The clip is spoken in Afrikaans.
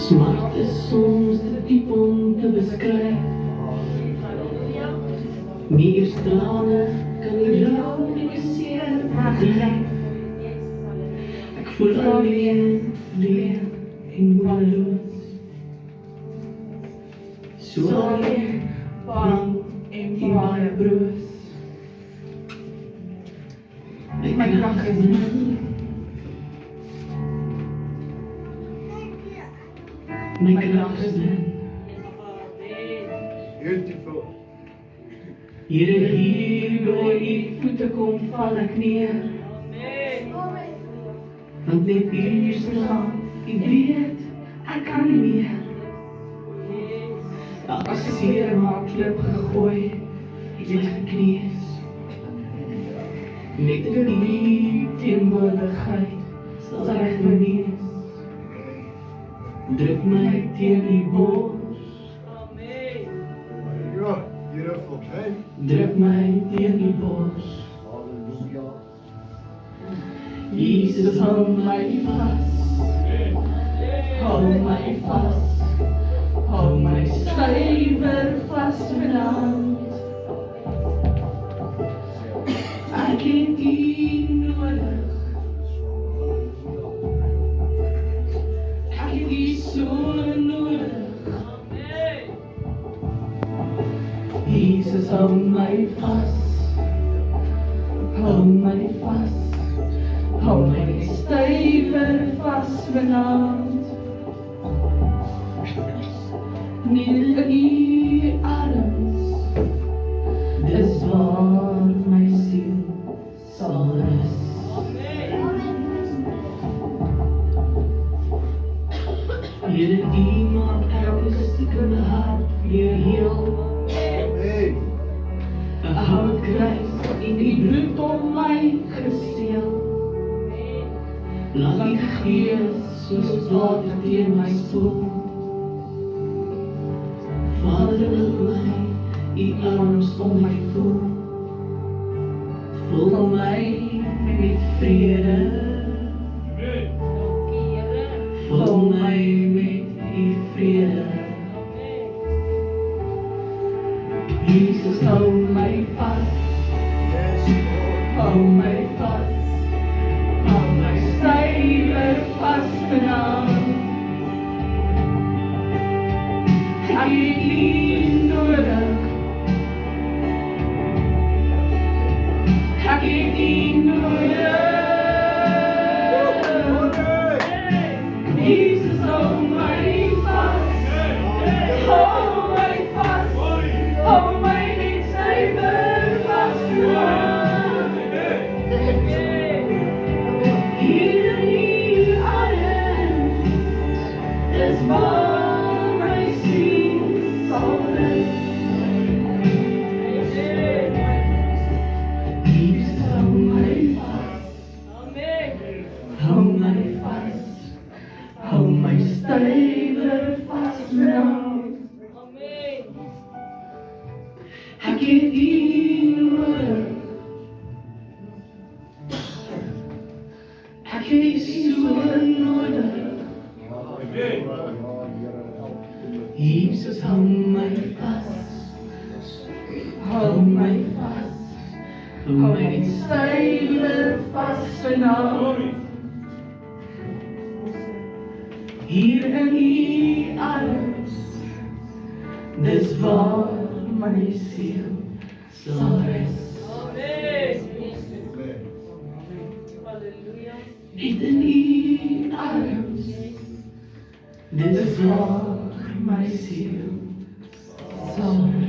Smart is soms te diep om te beskryf. Meer strale kan nie rou die seer verdryf. Ek voel alleen, leeg en moedeloos. So alleen, bang en baie broos. My krag is min. My krag is min. Beautiful. Here hier by u voete kom val ek neer. Want net u staan, u weet, ek kan nie meer. Elke seer maak klip gegooi, het jy geknees. Net in die teenwoordigheid sal ek genees. Druk my teen die bors. Yeah, beautiful, hey? Druk my teen die bors. Hallelujah. Jesus, hou my vas. Hou my vas. Hou my stywer vas vanavond. Ek het u nodig. Ek het u so nodig. Jesus, hou my vas. Hou my vas. Hou my stywer vas vanavond. Neer in u arms. Dis waar my siel sal rus. Here, u maak elke stuk in my hart weer heel. Hey. 'n houtkruis in die bloed om my geseel. Laat die gees soos water teen my spoel. Vader, laat my u arms om my voel. Vul my met vrede. Vul my met u vrede. Jesus, hou my vas. Yes, Lord. Hou my vas. Hou my stywer vas vanavond. Ek het u nodig. Ek het u nodig. Jesus, hou my vas. Hou my vas. Hou my net stywer vas vanavond. Hier in u arms, dis waar my siel sal rus. Jesus, hou my vas. Hou my vas. Hou my stywer vas vanavond. Ek het u nodig. Ek het u so nodig. Jesus, hou my vas. Hou my vas. Hou my stywer vas vanavond. Hier in u arms, dis waar my siel sal rus. Net in u arms, dis waar my siel sal rus.